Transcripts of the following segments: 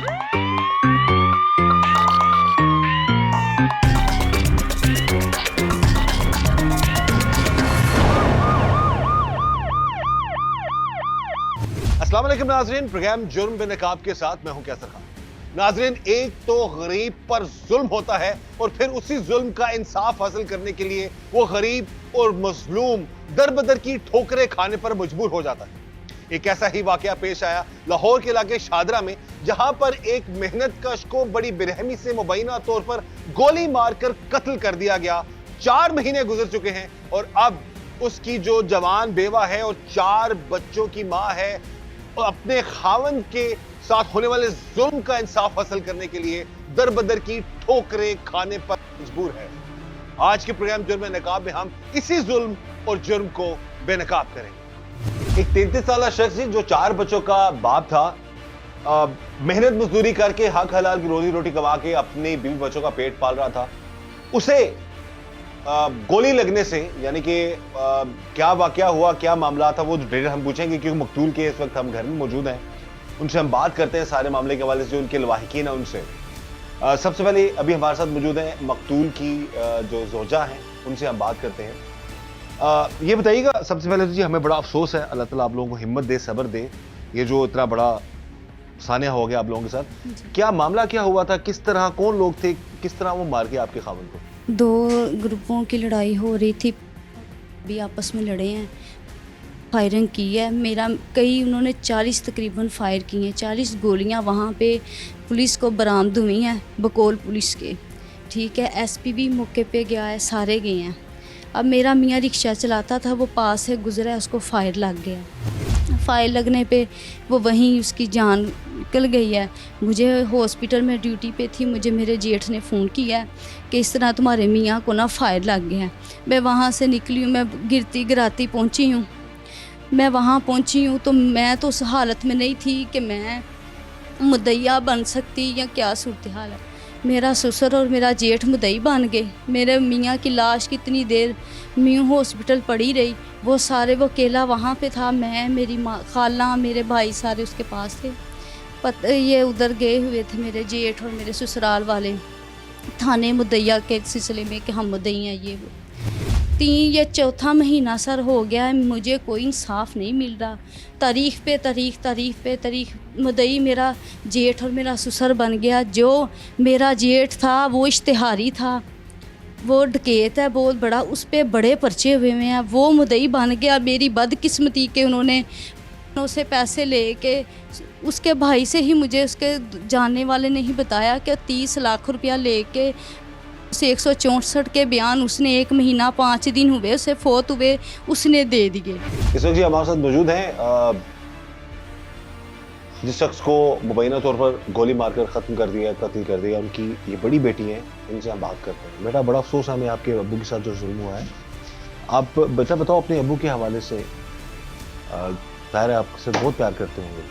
अस्सलाम वालेकुम नाज़रीन, प्रोग्राम जुर्म बेनकाब के साथ मैं हूं कैसर खान। नाज़रीन, एक तो गरीब पर जुल्म होता है और फिर उसी जुल्म का इंसाफ हासिल करने के लिए वो गरीब और मजलूम दर बदर की ठोकरें खाने पर मजबूर हो जाता है। एक ऐसा ही वाकया पेश आया लाहौर के इलाके शादरा में, जहां पर एक मेहनतकश को बड़ी बेरहमी से मुबैना तौर पर गोली मारकर कत्ल कर दिया गया। 4 महीने गुजर चुके हैं और अब उसकी जो जवान बेवा है और 4 बच्चों की मां है, अपने खावंद के साथ होने वाले जुल्म का इंसाफ हासिल करने के लिए दर बदर की ठोकरें खाने पर मजबूर है। आज के प्रोग्राम जुर्म बेनकाब में हम इसी जुल्म और जुर्म को बेनकाब करेंगे। एक 33 साल शख्स जो 4 बच्चों का बाप था, मेहनत मजदूरी करके हक हलाल की रोजी रोटी कमा के अपने बीवी बच्चों का पेट पाल रहा था, उसे गोली लगने से, यानी कि क्या वाकया हुआ, क्या मामला था, वो डिटेल हम पूछेंगे क्योंकि मकतूल के इस वक्त हम घर में मौजूद हैं। उनसे हम बात करते हैं सारे मामले के हवाले से, उनके लवाहिकीन है उनसे। सबसे पहले अभी हमारे साथ मौजूद हैं मकतूल की जो जोजा हैं, उनसे हम बात करते हैं। ये बताइएगा सबसे पहले तो जी, हमें बड़ा अफसोस है, अल्लाह ताला आप लोगों को हिम्मत दे, सब्र दे, ये जो इतना बड़ा सानिया हो गया आप लोगों के साथ। क्या मामला क्या हुआ था, किस तरह, कौन लोग थे, किस तरह वो मार के आपके खावंद को? 2 ग्रुपों की लड़ाई हो रही थी, भी आपस में लड़े हैं, फायरिंग की है। उन्होंने 40 तकरीबन फायर की हैं, 40 गोलियां वहाँ पे पुलिस को बरामद हुई हैं, बकौल पुलिस के। ठीक है, एसपी भी मौके पे गया है, सारे गए हैं। अब मेरा मियाँ रिक्शा चलाता था, वो पास से गुजरा है, उसको फायर लग गया। फायर लगने पे वो वहीं उसकी जान निकल गई है। मुझे हॉस्पिटल में ड्यूटी पे थी, मुझे मेरे जेठ ने फ़ोन किया कि इस तरह तुम्हारे मियाँ को ना फायर लग गया है। मैं वहाँ से निकली हूँ, मैं गिरती गिराती पहुँची हूँ। मैं वहाँ पहुँची हूँ तो मैं तो उस हालत में नहीं थी कि मैं मुद्दईया बन सकती या क्या सूरत हाल है। मेरा ससुर और मेरा जेठ मुद्दई बन गए। मेरे मियाँ की लाश कितनी देर मियाँ हॉस्पिटल पड़ी रही, वो अकेला वहाँ पे था। मैं, मेरी माँ, खाला, मेरे भाई सारे उसके पास थे। ये उधर गए हुए थे मेरे जेठ और मेरे ससुराल वाले थाने मुद्दईया के सिलसिले में कि हम मुद्दई हैं। ये 4था महीना सर हो गया है, मुझे कोई इंसाफ नहीं मिल रहा। तारीख पे तारीख मुद्दई मेरा जेठ और मेरा ससुर बन गया। जो मेरा जेठ था वो इश्तिहारी था, वो डकैत है बहुत बड़ा, उस पर बड़े पर्चे हुए हैं, वो मुद्दई बन गया। मेरी बदकिस्मती के उन्होंने उसे पैसे लेके, उसके भाई से ही मुझे उसके जानने वाले ने ही बताया कि 30 लाख रुपया लेके उसे 164 के बयान उसने 1 महीना 5 दिन हुए उसे फोत हुए, उसने दे दिए। इस वक्त जी हमारे साथ मौजूद हैं जिस शख्स को मुबैना तौर पर गोली मारकर ख़त्म कर दिया, कत्ल कर दिया, उनकी ये बड़ी बेटी हैं। इनसे हम बात करते हैं। बेटा, बड़ा अफसोस है हमें आपके अब्बू के साथ जो जुल्म हुआ है। आप बेटा बताओ अपने अब्बू के हवाले से। ज़ाहिर है आपसे बहुत प्यार करते होंगे।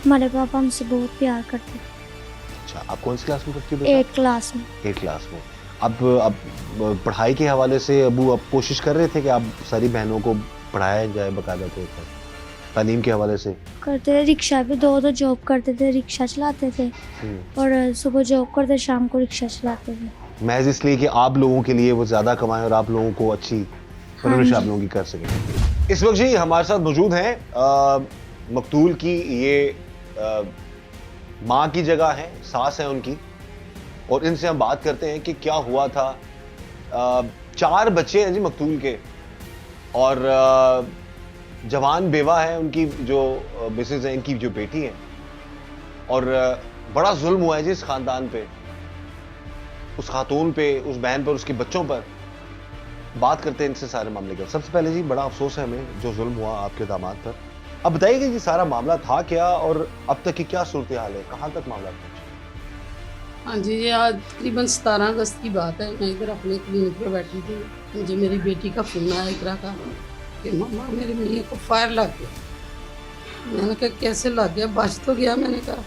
हमारे पापा हमसे बहुत प्यार करते। अच्छा, आप कौन सी क्लास में पढ़ती हो बेटा? 8 क्लास में। 8 क्लास में। अब पढ़ाई के हवाले से अब्बू अब कोशिश कर रहे थे कि आप सारी बहनों को पढ़ाया जाए बाकायदा तौर पर, तालीम के हवाले से करते थे। रिक्शा पे 2 जॉब करते थे, रिक्शा चलाते थे और सुबह जॉब करते, शाम को रिक्शा चलाते थे। महज इसलिए कि आप लोगों के लिए वो ज़्यादा कमाएं और आप लोगों को अच्छी परवरिश आप लोगों की कर सकें। इस वक्त जी हमारे साथ मौजूद हैं मकतूल की ये माँ की जगह है, सास है उनकी, और इनसे हम बात करते हैं कि क्या हुआ था। 4 बच्चे हैं जी मकतूल के और जवान बेवा है उनकी, जो मिसेज है, इनकी जो बेटी है। और बड़ा जुल्म हुआ है जी इस खानदान पे, उस खातून पे, उस बहन पर, उसके बच्चों पर। बात करते हैं इनसे सारे मामले का। सबसे पहले जी बड़ा अफसोस है हमें जो जुल्म हुआ आपके दामाद पर। अब बताइए कि ये सारा मामला था क्या और अब तक की क्या सूरत हाल है, कहाँ तक मामला पहुंचा? हाँ जी, ये आज तकरीबन 17 अगस्त की बात है। मैं इधर अपने क्लिनिक पे बैठी थी, मुझे मेरी बेटी का फ़ोन आया इकरा का कि मम्मा मेरे मियाँ को फायर लग गया। मैंने कहा कैसे लग गया, बच तो गया। मैंने कहा,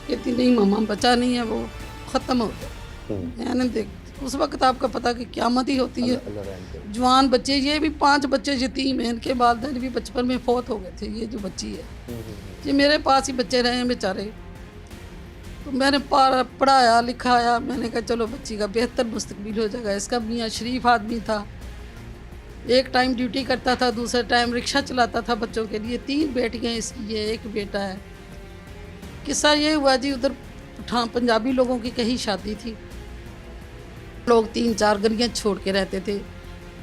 कहती नहीं मम्मा बचा नहीं है, वो ख़त्म हो गया। मैंने देख उस वक्त आपका पता कि क़यामत ही होती है। जवान बच्चे, ये भी 5 बच्चे यतीम हैं, इनके वालिदैन भी बचपन में फौत हो गए थे। ये जो बच्ची है ये मेरे पास ही बच्चे रहे हैं बेचारे। तो मैंने पढ़ाया लिखाया, मैंने कहा चलो बच्ची का बेहतर मुस्तकबिल हो जाएगा। इसका मियाँ शरीफ आदमी था, एक टाइम ड्यूटी करता था, दूसरे टाइम रिक्शा चलाता था बच्चों के लिए। 3 बेटियाँ इसकी है, 1 बेटा है। किस्सा ये हुआ जी, उधर पंजाबी लोगों की कहीं शादी थी, लोग 3-4 गलियाँ छोड़ के रहते थे।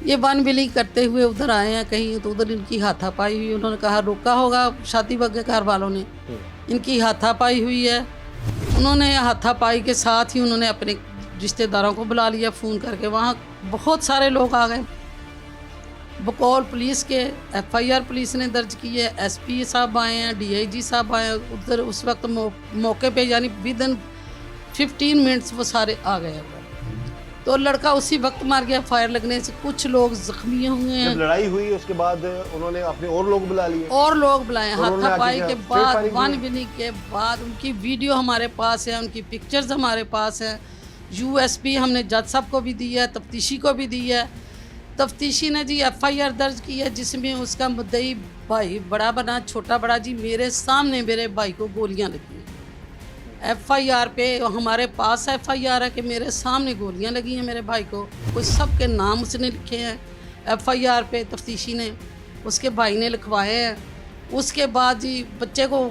ये वन बिलिंग करते हुए उधर आए हैं कहीं, तो उधर इनकी हाथापाई हुई। उन्होंने कहा रोका होगा शादी वगैरह घर वालों ने, इनकी हाथापाई हुई है। उन्होंने हाथापाई के साथ ही उन्होंने अपने रिश्तेदारों को बुला लिया फ़ोन करके। वहाँ बहुत सारे लोग आ गए, बकौल पुलिस के FIR पुलिस ने दर्ज की है, SP साहब आए हैं, DIG साहब आए हैं उधर। उस वक्त मौके पे यानी विदिन 15 मिनट्स वो सारे आ गए उधर। तो लड़का उसी वक्त मार गया फायर लगने से। कुछ लोग जख्मी हुए हैं। जब लड़ाई हुई उसके बाद उन्होंने अपने और लोग बुला लिए, और लोग बुलाए। उन्होंने हाथापाई आके के क्या बाद, फायरिंग वन की? बिलिंग के बाद उनकी वीडियो हमारे पास है, उनकी पिक्चर्स हमारे पास हैं। USB हमने जज साहब को भी दी है, तफ्तीशी को भी दी है। तफ्तीशी ने जी FIR दर्ज की है, जिसमें उसका मुद्दई भाई बड़ा बना छोटा बड़ा जी मेरे सामने मेरे भाई को गोलियां लगी हैं। FIR पे हमारे पास FIR है कि मेरे सामने गोलियां लगी हैं मेरे भाई को। कुछ सब के नाम उसने लिखे हैं FIR पे, तफ्तीशी ने उसके भाई ने लिखवाए हैं। उसके बाद जी बच्चे को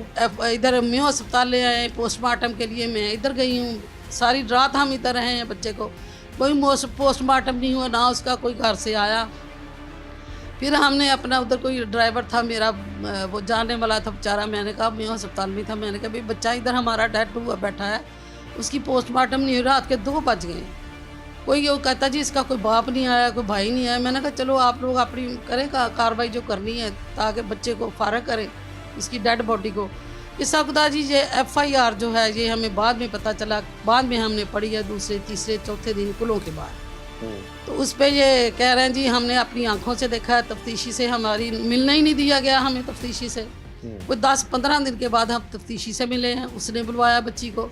इधर मेयो अस्पताल ले आए पोस्टमार्टम के लिए। मैं इधर गई हूँ, सारी रात हम इधर रहे हैं। बच्चे को कोई पोस्टमार्टम नहीं हुआ, ना उसका कोई घर से आया। फिर हमने अपना उधर कोई ड्राइवर था मेरा, वो जाने वाला था बेचारा। मैंने कहा मैं अस्पताल में था, मैंने कहा भाई बच्चा इधर हमारा डेड हुआ बैठा है, उसकी पोस्टमार्टम नहीं हुई। रात के 2 बज गए। कोई वो कहता जी इसका कोई बाप नहीं आया, कोई भाई नहीं आया। मैंने कहा चलो आप लोग अपनी करें कार्रवाई जो करनी है, ताकि बच्चे को फारग करें इसकी डेड बॉडी को। इस खुदा जी ये FIR जो है ये हमें बाद में पता चला, बाद में हमने पढ़ी है दूसरे तीसरे चौथे दिन कुलों के बाद। तो उस पे ये कह रहे हैं जी हमने अपनी आंखों से देखा है, तफ्तीशी से हमारी मिलना ही नहीं दिया गया हमें तफ्तीशी से। कोई 10-15 दिन के बाद हम तफ्तीशी से मिले हैं। उसने बुलवाया बच्ची को,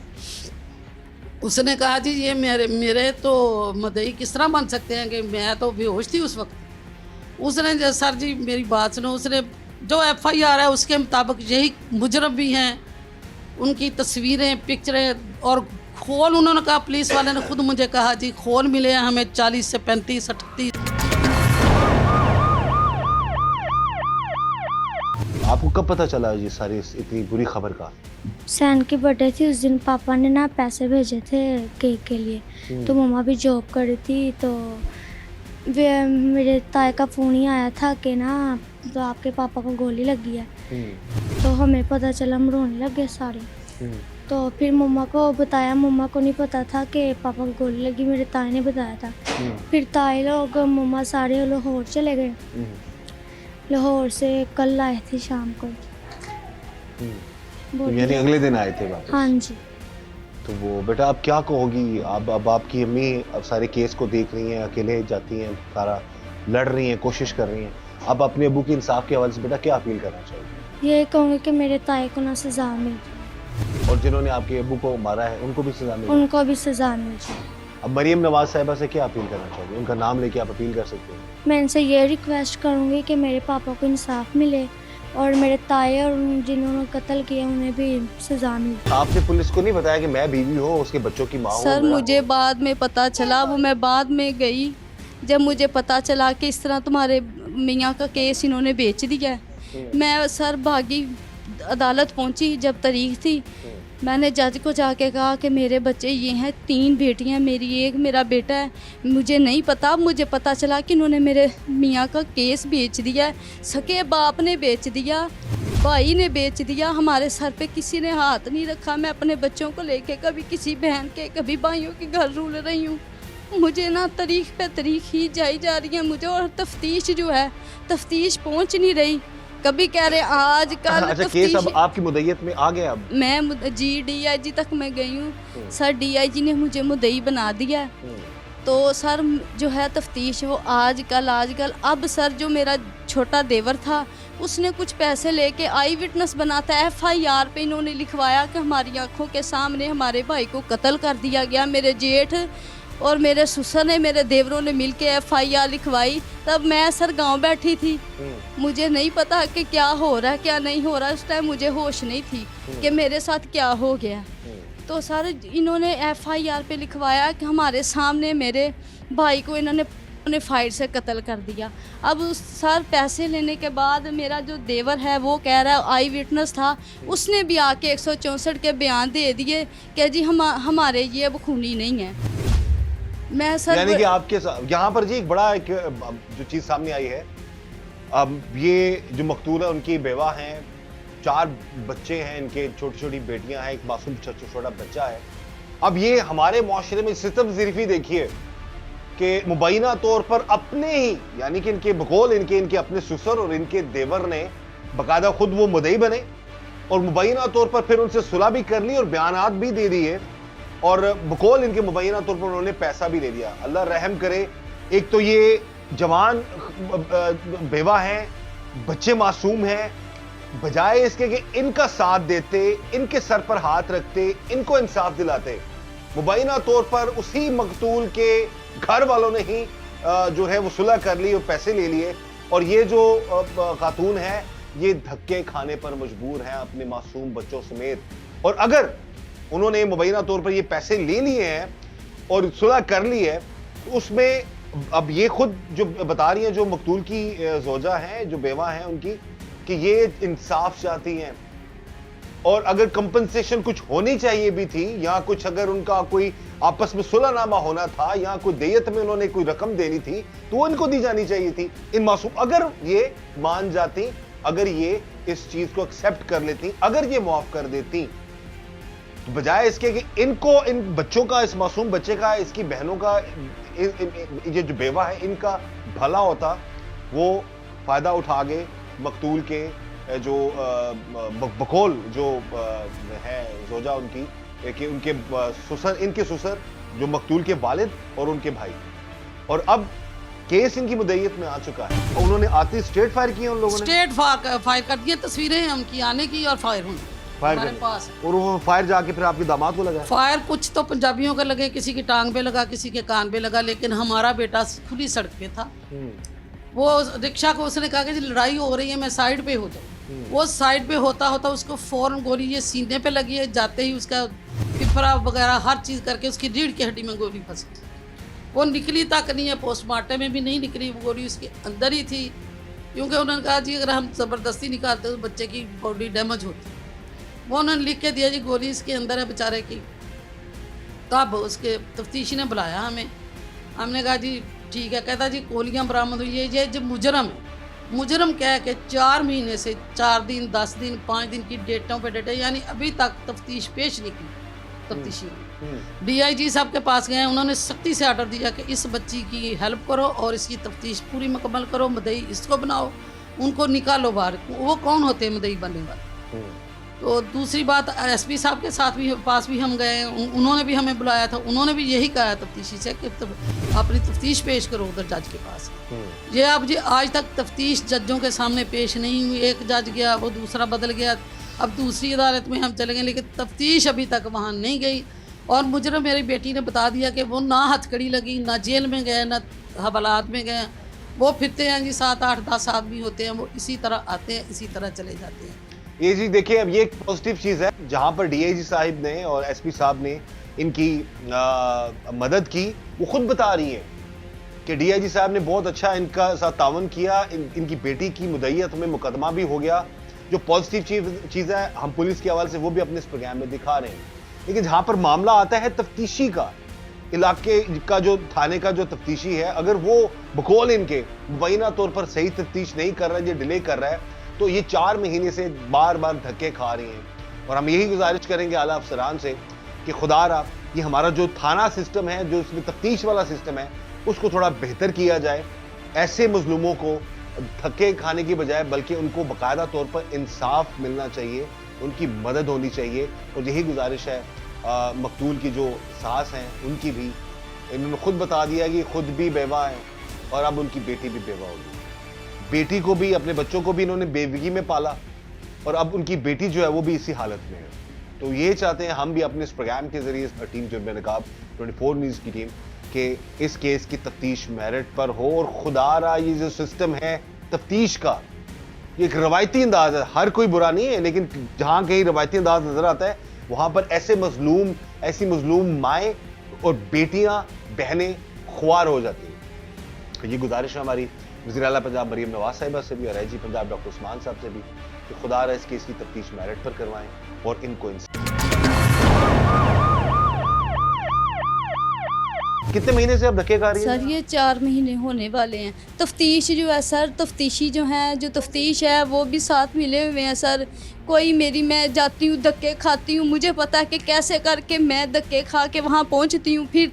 उसने कहा जी ये मेरे तो मदई किस तरह बन सकते हैं कि मैं तो बेहोश थी उस वक्त। उसने सर जी मेरी बात सुनो, उसने जो FIR है उसके मुताबिक यही मुजरम भी हैं, उनकी तस्वीरें पिक्चरें और खोल उन्होंने कहा, पुलिस वाले ने खुद मुझे कहा जी खोल मिले हैं हमें 40 से 35 38। आपको कब पता चला ये सारी इतनी बुरी खबर का? सैन की बर्थडे थी उस दिन, पापा ने ना पैसे भेजे थे केक के लिए। तो मम्मा भी जॉब कर रही थी, तो मेरे ताए का फ़ोन ही आया था कि ना तो आपके पापा को गोली लगी है। तो हमें पता चला, हम रोने लग गए सारे। तो फिर मम्मा को बताया, मम्मा को नहीं पता था कि पापा को गोली लगी, मेरे ताए ने बताया था। फिर ताए लोग मम्मा सारे लाहौर चले गए। लाहौर से कल आए थे शाम को। यानी अगले दिन आए थे वापस? हाँ जी। तो वो बेटा आप क्या कहोगी? अब आपकी अम्मी अब सारे केस को देख रही हैं, अकेले जाती हैं, सारा लड़ रही हैं, कोशिश कर रही हैं। अब अपने अबू के इंसाफ के हवाले से बेटा क्या अपील करना चाहोगे? ये कहूँगी कि मेरे ताए को ना सज़ा मिल जाए, और जिन्होंने आपके अबू को मारा है उनको भी सजा मिल जाए। उनको भी सज़ा मिल जाए। अब मरियम नवाज साहिबा से क्या अपील करना चाहोगे? उनका नाम लेके आप अपील कर सकते हैं। मैं इनसे ये रिक्वेस्ट करूँगी कि मेरे पापा को इंसाफ मिले और मेरे ताए और जिन्होंने कत्ल किया उन्हें भी सजा मिले। आपने पुलिस को नहीं बताया कि मैं बीवी हूँ, उसके बच्चों की माँ हूँ? सर मुझे बाद में पता चला, वो मैं बाद में गई जब मुझे पता चला कि इस तरह तुम्हारे मियाँ का केस इन्होंने बेच दिया है। मैं सर भागी अदालत पहुँची, जब तारीख थी मैंने जज को जाके कहा कि मेरे बच्चे ये हैं, 3 बेटियां मेरी, 1 मेरा बेटा है। मुझे नहीं पता, मुझे पता चला कि इन्होंने मेरे मियाँ का केस बेच दिया है। सके बाप ने बेच दिया, भाई ने बेच दिया, हमारे सर पे किसी ने हाथ नहीं रखा। मैं अपने बच्चों को लेके कभी किसी बहन के कभी भाइयों के घर रूल रही हूँ। मुझे ना तारीख पे तारीख ही जाई जा रही है मुझे, और तफ्तीश जो है तफ्तीश पहुँच नहीं रही। कभी कह रहे आज कल। अच्छा, केस अब आपकी मुद्दईयत में आ गया? अब मैं जी DIG तक मैं गई हूँ सर, DIG ने मुझे मुद्दई बना दिया। तो सर जो है तफ्तीश वो आज कल। अब सर जो मेरा छोटा देवर था उसने कुछ पैसे लेके आई विटनेस बनाता है, FIR पे इन्होंने लिखवाया कि हमारी आंखों के सामने हमारे भाई को कत्ल कर दिया गया। मेरे जेठ और मेरे ससुर ने, मेरे देवरों ने मिलके FIR लिखवाई। तब मैं सर गांव बैठी थी, मुझे नहीं पता कि क्या हो रहा है क्या नहीं हो रहा। उस टाइम मुझे होश नहीं थी कि मेरे साथ क्या हो गया। तो सर इन्होंने FIR पे लिखवाया कि हमारे सामने मेरे भाई को इन्होंने फायर से कत्ल कर दिया। अब सर पैसे लेने के बाद मेरा जो देवर है वो कह रहा है, आई विटनेस था, उसने भी आके 164 के बयान दे दिए कि जी हमारे ये अब खूनी नहीं है। मैं सर यानी कि आपके यहाँ पर जी एक बड़ा एक जो चीज सामने आई है, अब ये जो मकतूल है उनकी बेवा हैं, 4 बच्चे हैं, इनके छोटी छोटी बेटियां हैं, एक मासूम छोटा बच्चा है। अब ये हमारे माशरे में सितम ज़रीफ़ी देखिए कि मुबैना तौर पर अपने ही यानी कि इनके बकौल इनके अपने ससुर और इनके देवर ने बाकायदा खुद वो मुद्दई बने और मुबैना तौर पर फिर उनसे सुलह भी कर ली और बयानात भी दे दिए और बकौल इनके मुबैना तौर पर उन्होंने पैसा भी ले लिया। अल्लाह रहम करे, एक तो ये जवान बेवा हैं, बच्चे मासूम हैं, बजाय इसके कि इनका साथ देते, इनके सर पर हाथ रखते, इनको इंसाफ दिलाते, मुबैना तौर पर उसी मकतूल के घर वालों ने ही जो है वो सुलह कर ली और पैसे ले लिए और ये जो खातून है ये धक्के खाने पर मजबूर हैं अपने मासूम बच्चों समेत। और अगर उन्होंने मुबैना तौर पर ये पैसे ले लिए हैं और सुलह कर ली है तो उसमें अब ये खुद जो बता रही हैं, जो मकतूल की जोजा हैं, जो बेवा हैं उनकी, कि ये इंसाफ चाहती हैं और अगर कंपनसेशन कुछ होनी चाहिए भी थी या कुछ अगर उनका कोई आपस में सुलहनामा होना था या कोई देयत में उन्होंने कोई रकम देनी थी तो वो इनको दी जानी चाहिए थी। इन मासूम अगर ये मान जाती, अगर ये इस चीज को एक्सेप्ट कर लेती, अगर ये माफ कर देती, तो बजाय इसके कि इनको, इन बच्चों का, इस मासूम बच्चे का, इसकी बहनों का, ये जो बेवा है इनका भला होता, वो फायदा उठा गए मकतूल के जो बकौल जो है जोजा उनकी, कि उनके ससुर, इनके ससुर जो मकतूल के वालिद और उनके भाई, और अब केस इनकी मुद्दईयत में आ चुका है और उन्होंने आते स्ट्रेट फायर किए उन लोगों ने, स्ट्रेट फायर कर दिए, तस्वीरें हैं उनकी आने की और फायर होने हमारे पास। और वो फायर जाके फिर आपके दामाद को लगा। फायर कुछ तो पंजाबियों का लगे, किसी की टांग पे लगा, किसी के कान पे लगा, लेकिन हमारा बेटा खुली सड़क पे था। वो रिक्शा को उसने कहा कि लड़ाई हो रही है, मैं साइड पे हो जाऊँ। वो साइड पे होता होता उसको फौरन गोली ये सीने पे लगी है, जाते ही उसका फिफरा वगैरह हर चीज़ करके उसकी रीढ़ की हड्डी में गोली फंस गई। वो निकली तक नहीं है, पोस्टमार्टम में भी नहीं निकली, वो गोली उसके अंदर ही थी, क्योंकि उन्होंने कहा जी अगर हम ज़बरदस्ती निकालते तो बच्चे की बॉडी डैमेज होती। वो उन्होंने लिख के दिया जी गोली इसके अंदर है बेचारे की। तब उसके तफ्तीशी ने बुलाया हमें, हमने कहा जी ठीक है। कहता जी गोलियां बरामद हुई है, ये जो मुजरम है, मुजरम कह के 4 महीने से 4 दिन 10 दिन 5 दिन की डेटों पे डेटें, यानी अभी तक तफ्तीश पेश नहीं की। तफ्तीशी DIG साहब के पास गए, उन्होंने सख्ती से आर्डर दिया कि इस बच्ची की हेल्प करो और इसकी तफ्तीश पूरी मुकम्मल करो, मुद्दई इसको बनाओ, उनको निकालो बाहर। वो कौन होते हैं मुद्दई बनने वाले? तो दूसरी बात, SP साहब के साथ भी पास भी हम गए, उन्होंने भी हमें बुलाया था, उन्होंने भी यही कहा तफ्तीशी से कि अपनी तफ्तीश पेश करो उधर जज के पास। ये अब जी आज तक तफ्तीश जजों के सामने पेश नहीं हुई। एक जज गया, वो दूसरा बदल गया, अब दूसरी अदालत में हम चले गए, लेकिन तफ्तीश अभी तक वहाँ नहीं गई। और मुझे मेरी बेटी ने बता दिया कि वो ना हथकड़ी लगी, ना जेल में गए, ना हवालात में गए, वो फिरते हैं जी 7 8 10 आदमी होते हैं, वो इसी तरह आते हैं, इसी तरह चले जाते हैं। ये जी देखिए, अब ये एक पॉजिटिव चीज़ है जहां पर DIG साहिब ने और SP साहब ने इनकी मदद की। वो खुद बता रही है कि DIG साहब ने बहुत अच्छा इनका साथ तावन किया, इनकी बेटी की मुद्दईयत में मुकदमा भी हो गया, जो पॉजिटिव चीज़ है। हम पुलिस के हवाले से वो भी अपने इस प्रोग्राम में दिखा रहे हैं। लेकिन जहां पर मामला आता है तफ्तीशी का, इलाके का जो थाने का जो तफ्तीशी है, अगर वो बकौल इनके मुबैना तौर पर सही तफ्तीश नहीं कर रहा है, ये डिले कर रहा है, तो ये 4 महीने से बार बार धक्के खा रही हैं। और हम यही गुजारिश करेंगे आला अफसरान से कि खुदारा ये हमारा जो थाना सिस्टम है, जो इसमें तफ्तीश वाला सिस्टम है, उसको थोड़ा बेहतर किया जाए। ऐसे मजलूमों को धक्के खाने की बजाय बल्कि उनको बाकायदा तौर पर इंसाफ मिलना चाहिए, उनकी मदद होनी चाहिए। और यही गुजारिश है मकतूल की जो सास हैं उनकी भी, इन्होंने खुद बता दिया कि खुद भी बेवा है और अब उनकी बेटी भी बेवा होगी। बेटी को भी, अपने बच्चों को भी इन्होंने बेवगी में पाला और अब उनकी बेटी जो है वो भी इसी हालत में है। तो ये चाहते हैं हम भी अपने इस प्रोग्राम के जरिए, टीम जुर्म नकाब 24 न्यूज़ की टीम, कि इस केस की तफ्तीश मेरिट पर हो। और खुदारा ये जो सिस्टम है तफ्तीश का, ये एक रवायती अंदाज है, हर कोई बुरा नहीं है, लेकिन जहाँ कहीं रवायती अंदाज नजर आता है वहां पर ऐसी मजलूम माएँ और बेटियां बहनें खुआर हो जाती हैं। तो ये गुजारिश है हमारी वज़ीर आला पंजाब मरीम नवाज साहिबा से भी और आईजी पंजाब डॉक्टर उस्मान साहब से भी कि खुदा रहा इस केस की तफ्तीश मेरिट पर करवाएं और इनको कितने महीने से अब धक्के खा रही है? सर ये 4 महीने होने वाले हैं। तफ्तीश जो है सर, तफ्तीशी जो है, जो तफ्तीश है वो भी साथ मिले हुए हैं सर। कोई मैं जाती हूँ धक्के खाती हूँ, मुझे पता है कि कैसे करके मैं धक्के खा के वहाँ पहुँचती हूँ, फिर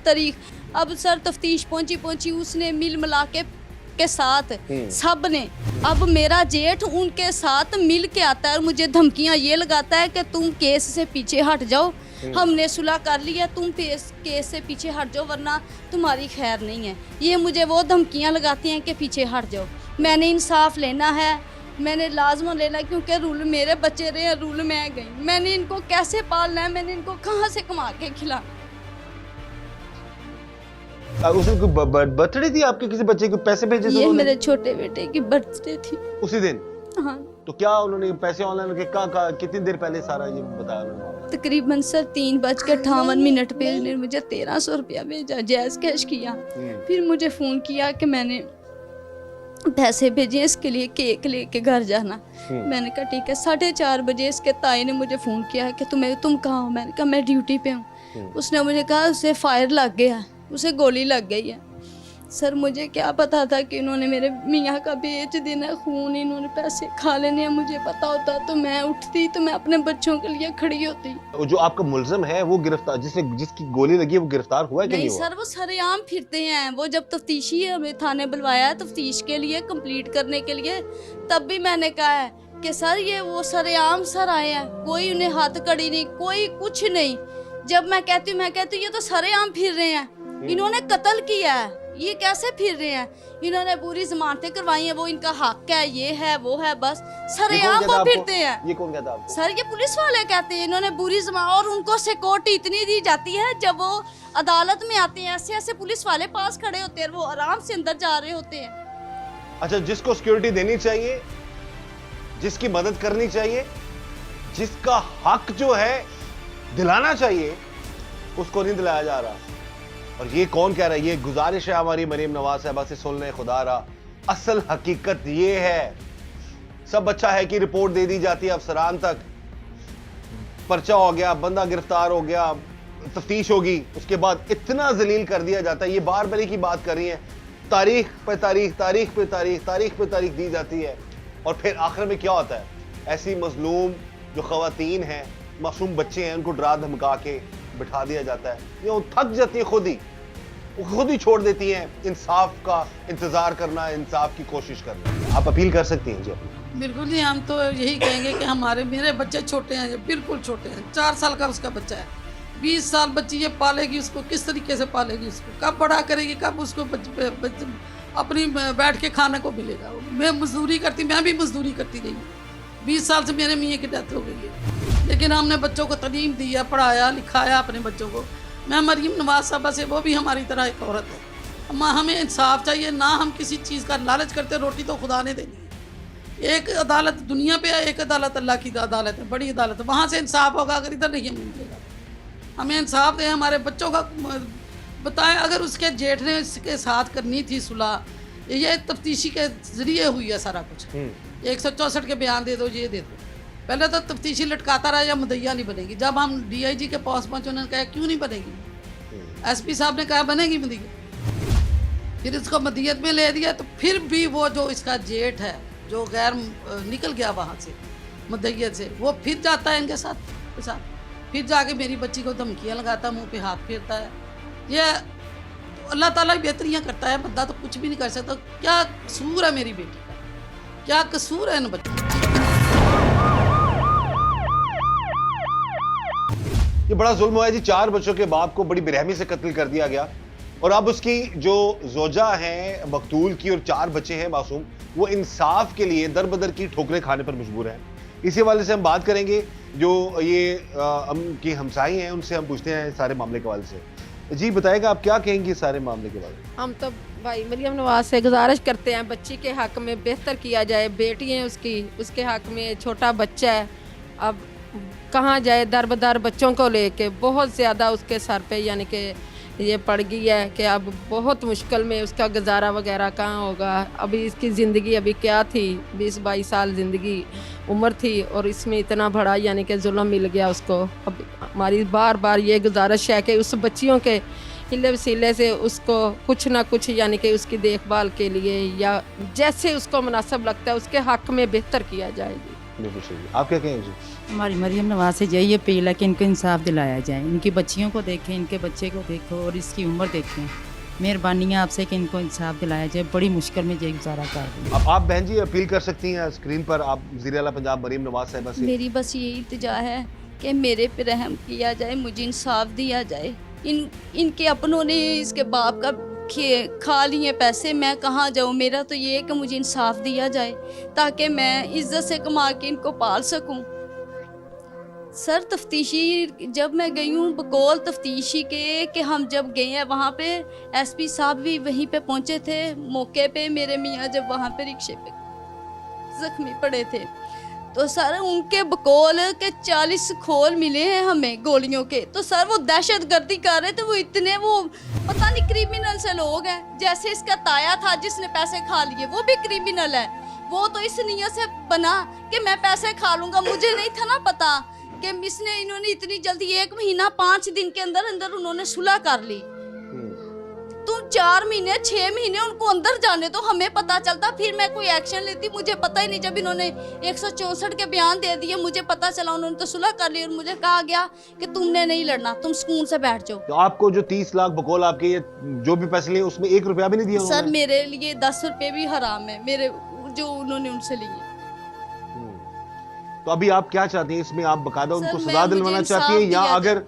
तारीख। अब सर तफ्तीश पहुँची उसने मिल मिला के साथ सब ने। अब मेरा जेठ उनके साथ मिल के आता है और मुझे धमकियाँ ये लगाता है कि तुम केस से पीछे हट जाओ, हमने सुलह कर लिया, तुम केस से पीछे हट जाओ वरना तुम्हारी खैर नहीं है। ये मुझे वो धमकियाँ लगाती हैं कि पीछे हट जाओ। मैंने इंसाफ लेना है, मैंने लाजमन लेना, क्योंकि रूल मेरे बच्चे रहे हैं, रूल मैं गई। मैंने इनको कैसे पालना है, मैंने इनको कहाँ से कमा के खिलाना। उस दिन बर्थडे थी आपके, किसी बच्चे को पैसे भेजे थे? ये मेरे छोटे बेटे की बर्थडे थी उसी दिन। हाँ तो क्या उन्होंने पैसे ऑनलाइन के कितनी देर पहले सारा ये बताया उन्होंने? तकरीबन सर 3:58 पे उन्होंने मुझे 1300 रुपया भेजा, जैज़ कैश किया। फिर मुझे फ़ोन किया कि मैंने पैसे भेजे इसके लिए केक लेके घर जाना। मैंने कहा ठीक है। 4:30 बजे इसके ताई ने मुझे फ़ोन किया कि तुम कहाँ हो? मैंने कहा मैं ड्यूटी पे हूँ। उसने मुझे कहा उसे फायर लग गया, उसे गोली लग गई है। सर मुझे क्या पता था कि इन्होंने मेरे मियाँ का बेच देना है, खून इन्होंने पैसे खा लेने हैं। मुझे पता होता तो मैं उठती, तो मैं अपने बच्चों के लिए खड़ी होती। जो आपका मुलजिम है वो गिरफ्तार, जिसकी गोली लगी है वो गिरफ्तार हुआ है कि नहीं हुआ? सर वो सरेआम फिरते हैं। वो जब तफ्तीशी हमें थाने बुलवाया है तफ्तीश के लिए, कंप्लीट करने के लिए, तब भी मैंने कहा है कि सर ये वो सरेआम सर आए हैं, कोई उन्हें हाथ कड़ी नहीं, कोई कुछ नहीं। जब मैं कहती हूँ ये तो सरेआम फिर रहे हैं, इन्होंने कत्ल किया है, ये कैसे फिर रहे हैं? इन्होंने पूरी जमानतें करवाई हैं, वो इनका हक है, ये है वो है, बस सरेआम वो फिरते हैं। ये कौन कहता आपको? सर ये पुलिस वाले कहते हैं इन्होंने बुरी जमान, और उनको सिक्योरिटी इतनी दी जाती है जब वो अदालत में आते हैं, ऐसे पुलिस वाले पास खड़े होते हैं, वो आराम से अंदर जा रहे होते हैं। अच्छा, जिसको सिक्योरिटी देनी चाहिए, जिसकी मदद करनी चाहिए, जिसका हक जो है दिलाना चाहिए, उसको नहीं दिलाया जा रहा। और ये कौन कह रहा है? ये गुजारिश है हमारी मरीम नवाज साहबा से, सुन लें खुदा रहा। असल हकीकत ये है, सब अच्छा है कि रिपोर्ट दे दी जाती है अफसरान तक, पर्चा हो गया, बंदा गिरफ्तार हो गया, तफ्तीश होगी, उसके बाद इतना जलील कर दिया जाता है। ये बार बारी की बात कर रही है, तारीख पे तारीख दी जाती है। और फिर आखिर में क्या होता है? ऐसी मजलूम जो खवातीन हैं, मासूम बच्चे हैं, उनको डरा धमका के बिठा दिया जाता है। ये थक जाती है, खुद ही छोड़ देती हैं इंसाफ का इंतजार करना, इंसाफ की कोशिश करना। आप अपील कर सकती हैं जी अपनी। बिल्कुल जी, हम तो यही कहेंगे कि मेरे बच्चे छोटे हैं, बिल्कुल छोटे हैं। 4 साल का उसका बच्चा है, 20 साल बच्ची ये पालेगी उसको, किस तरीके से पालेगी उसको, कब बड़ा करेगी, कब उसको अपनी बैठ के खाने को मिलेगा। मैं मजदूरी करती, मैं भी मजदूरी करती रही, 20 साल से मेरे मियाँ की डेथ हो गई है, लेकिन हमने बच्चों को तालीम दिया, पढ़ाया लिखाया अपने बच्चों को। मैं मरीम नवाज साहबा से, वो भी हमारी तरह एक औरत है। हमें इंसाफ चाहिए ना, हम किसी चीज़ का लालच करते। रोटी तो खुदा ने देनी है। एक अदालत दुनिया पे है, एक अदालत अल्लाह की अदालत है, बड़ी अदालत है, वहाँ से इंसाफ होगा। अगर इधर नहीं मिलेगा, हमें इंसाफ दें, हमारे बच्चों का बताएं। अगर उसके जेठ ने इसके साथ करनी थी सुलह, ये तफ्तीशी के जरिए हुई है सारा कुछ। 164 के बयान दे दो, ये दे दो। पहले तो तफ्तीशी लटकाता रहा या मुद्दइया नहीं बनेगी। जब हम DIG के पास पहुंचे, उन्होंने कहा क्यों नहीं बनेगी? SP साहब ने कहा बनेगी मुद्दइया। फिर इसको मदियत में ले दिया, तो फिर भी वो जो इसका जेठ है, जो गैर निकल गया वहाँ से मुद्दइयत से, वो फिर जाता है इनके साथ, फिर जाके मेरी बच्ची को धमकियाँ लगाता, मुँह पे हाथ फेरता है। ये अल्लाह ताला बेहतरियाँ करता है, बंदा तो कुछ भी नहीं कर सकता। क्या कसूर है मेरी बेटी का, क्या कसूर है इन बच्चों? ये बड़ा जुल्म हुआ है जी। 4 बच्चों के बाप को बड़ी बेरहमी से कत्ल कर दिया गया, और अब उसकी जो जोजा है मकतूल की और 4 बच्चे हैं मासूम, वो इंसाफ के लिए दर बदर की ठोकरें खाने पर मजबूर हैं। इसी वाले से हम बात करेंगे, जो ये की हमसाई हैं, उनसे हम पूछते हैं सारे मामले के हवाले से। जी बताएगा, आप क्या कहेंगे सारे मामले के बारे में? हम तो भाई मरियम नवाज से गुजारिश करते हैं, बच्ची के हक में बेहतर किया जाए। बेटी है उसकी, उसके हक में, छोटा बच्चा है। अब कहाँ जाए, दर बदर बच्चों को लेके बहुत ज़्यादा उसके सर पे यानी कि ये पड़ गई है कि अब बहुत मुश्किल में उसका गुजारा वगैरह कहाँ होगा। अभी इसकी ज़िंदगी अभी क्या थी, 20-22 साल ज़िंदगी उम्र थी और इसमें इतना बड़ा यानी कि जुल्म मिल गया उसको। अब हमारी बार बार ये गुजारिश है कि उस बच्चियों के हिले वसीले से उसको कुछ ना कुछ यानी कि उसकी देखभाल के लिए या जैसे उसको मुनासिब लगता है उसके हक़ में बेहतर किया जाएगी। बिल्कुल सही। आप क्या कहेंगे जी? हमारी मरियम नवाज से यही अपील है कि इनको इंसाफ दिलाया जाए। इनकी बच्चियों को देखें, इनके बच्चे को देखो और इसकी उम्र देखें। मेहरबानी है आपसे कि इनको इंसाफ दिलाया जाए। बड़ी मुश्किल में ये गुजारा कर रही है। अब आप बहन जी अपील कर सकती हैं स्क्रीन पर, आप वज़ीर आला पंजाब मरीम नवाज साहिबा से। मेरी बस यही इल्तिजा है कि मेरे पे रहम किया जाए, मुझे इंसाफ दिया जाए। इनके अपनों ने इसके बाप का खा लिए पैसे, मैं कहाँ जाऊँ। मेरा तो ये है कि मुझे इंसाफ दिया जाए ताकि मैं इज्जत से कमा के इनको पाल सकूँ। सर तफ्तीशी जब मैं गई हूँ बकौल तफ्तीशी के कि हम जब गए हैं वहाँ पे एसपी साहब भी वहीं पे पहुँचे थे मौके पे। मेरे मियाँ जब वहाँ पे रिक्शे पे जख्मी पड़े थे तो सर उनके बकौल के 40 खोल मिले हैं हमें गोलियों के। तो सर वो दहशत गर्दी कर रहे थे, वो इतने वो पता नहीं क्रिमिनल से लोग हैं। जैसे इसका ताया था जिसने पैसे खा लिए, वो भी क्रिमिनल है। वो तो इस नीयत से बना कि मैं पैसे खा लूँगा। मुझे नहीं था ना पता कि इन्होंने इतनी जल्दी 1 महीना 5 दिन के अंदर अंदर उन्होंने सुलह कर ली। तुम 4 महीने 6 महीने उनको अंदर जाने तो हमें पता चलता, फिर मैं कोई एक्शन लेती। मुझे पता ही नहीं, जब इन्होंने 164 के बयान दे दिए मुझे पता चला उन्होंने तो सुलह कर ली और मुझे कहा गया कि तुमने नहीं लड़ना, तुम सुकून से बैठ जाओ। तो आपको जो 30 लाख बकौल आपके ये जो भी पैसे लिए उसमें 1 रुपया भी नहीं दिया सर उन्होंने? मेरे लिए 10 रुपए भी हराम है मेरे जो उन्होंने उनसे लिए। तो अभी आप क्या चाहती हैं इसमें? आप बकायदा उनको सर, सजा मुझे दिलवाना इंसाफ चाहती हैं या दिया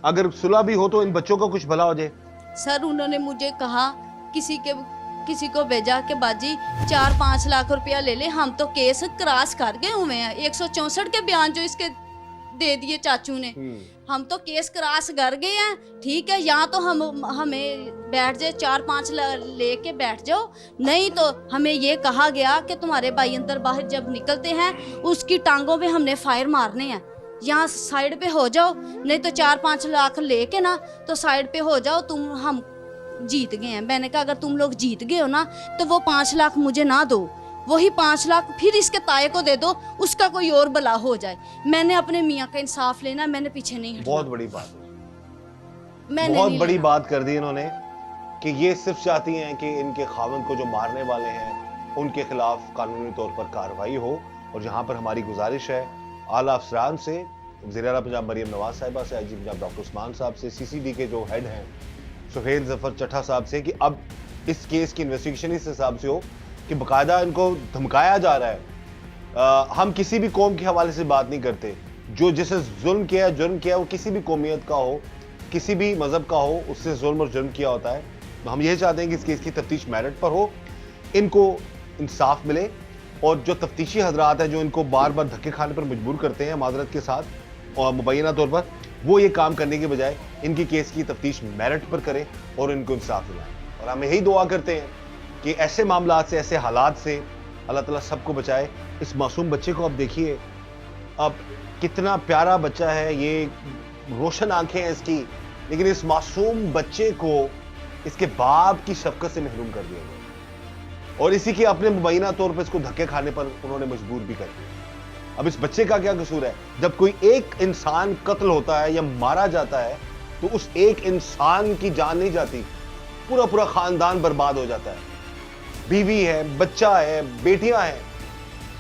अगर सुलह भी हो तो इन बच्चों का कुछ भला हो जाए? सर उन्होंने मुझे कहा किसी को भेजा कि बाजी 4-5 लाख रुपया ले ले, हम तो केस क्रॉस कर गए हुए हैं। 164 के बयान जो इसके दे दिए चाचू ने, हम तो केस क्रॉस कर गए हैं। ठीक है, यहाँ तो हमें बैठ जाए 4-5 लेके बैठ जाओ, नहीं तो हमें ये कहा गया कि तुम्हारे भाई अंदर बाहर जब निकलते हैं उसकी टांगों पे हमने फायर मारने हैं, यहाँ साइड पे हो जाओ, नहीं तो 4-5 लाख लेके ना तो साइड पे हो जाओ, हम जीत गए हैं। मैंने कहा अगर तुम लोग जीत गए हो ना तो वो 5 लाख मुझे ना दो, वही 5 लाख फिर इसके ताए को दे दो, उसका कोई और भला हो जाए। मैंने अपने मियाँ का इंसाफ लेना, मैंने पीछे नहीं हटना। बहुत बड़ी बात, मैंने बहुत नहीं बड़ी लेना। बात कर दी इन्होंने कि ये सिर्फ चाहती हैं कि इनके खावंद को जो मारने वाले हैं उनके खिलाफ कानूनी तौर पर कार्रवाई हो। और यहाँ पर हमारी गुजारिश है आला अफसरान से, वज़ीर आला पंजाब मरीम नवाज साहिबा से, आईजी पंजाब डॉक्टर उस्मान साहब से, CCD के जो हेड हैं सुहेल जफर चट्टा साहब से कि अब इस केस की इन्वेस्टिगेशन इस हिसाब से हो कि बाकायदा इनको धमकाया जा रहा है। हम किसी भी कौम के हवाले से बात नहीं करते, जो जिसे जुल्म किया है, जुर्म किया है, वो किसी भी कौमियत का हो, किसी भी मजहब का हो, उससे जुल्म और जुर्म किया होता है। तो हम यही चाहते हैं कि इस केस की तफ्तीश मेरिट पर हो, इनको इंसाफ मिले और जो तफ्तीशी हजरात हैं जो इनको बार बार धक्के खाने पर मजबूर करते हैं माजरत के साथ और मुबैना तौर पर, वो ये काम करने के बजाय इनकी केस की तफ्तीश मेरिट पर करें और इनको इंसाफ दिलाएं। और हम यही दुआ करते हैं कि ऐसे मामलात से, ऐसे हालात से अल्लाह ताला सबको बचाए। इस मासूम बच्चे को अब देखिए, अब कितना प्यारा बच्चा है, ये रोशन आंखें हैं इसकी, लेकिन इस मासूम बच्चे को इसके बाप की शफकत से महरूम कर दिया गया और इसी के अपने मुबैना तौर पर इसको धक्के खाने पर उन्होंने मजबूर भी कर दिया। अब इस बच्चे का क्या कसूर है? जब कोई एक इंसान कत्ल होता है या मारा जाता है तो उस एक इंसान की जान नहीं जाती, पूरा पूरा खानदान बर्बाद हो जाता है। बीवी है, बच्चा है, बेटियां हैं,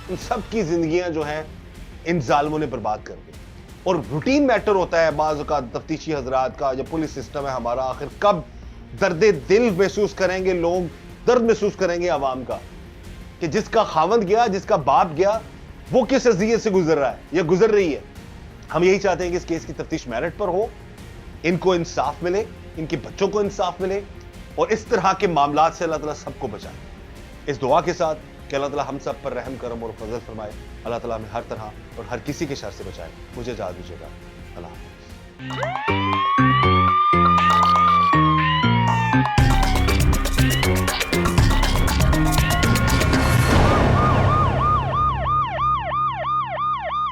इन सब की जिंदगियां जो हैं इन जालिमों ने बर्बाद कर दी। और रूटीन मैटर होता है बाज़ का तफ्तीशी हजरात का, जब पुलिस सिस्टम है हमारा, आखिर कब दर्दे दिल महसूस करेंगे लोग, दर्द महसूस करेंगे आवाम का कि जिसका खावंद गया, जिसका बाप गया, वो किस अज़ियत से गुजर रहा है या गुजर रही है। हम यही चाहते हैं कि इस केस की तफ्तीश मेरिट पर हो, इनको इंसाफ मिले, इनके बच्चों को इंसाफ मिले और इस तरह के मामलात से अल्लाह ताला सबको बचाए। इस दुआ के साथ कि अल्लाह ताला हम सब पर रहम करम और फजल फरमाए, अल्लाह ताला हमें हर तरह और हर किसी के शर से बचाए। मुझे इजाज़त दीजिएगा। अल्लाह हाफ़िज़।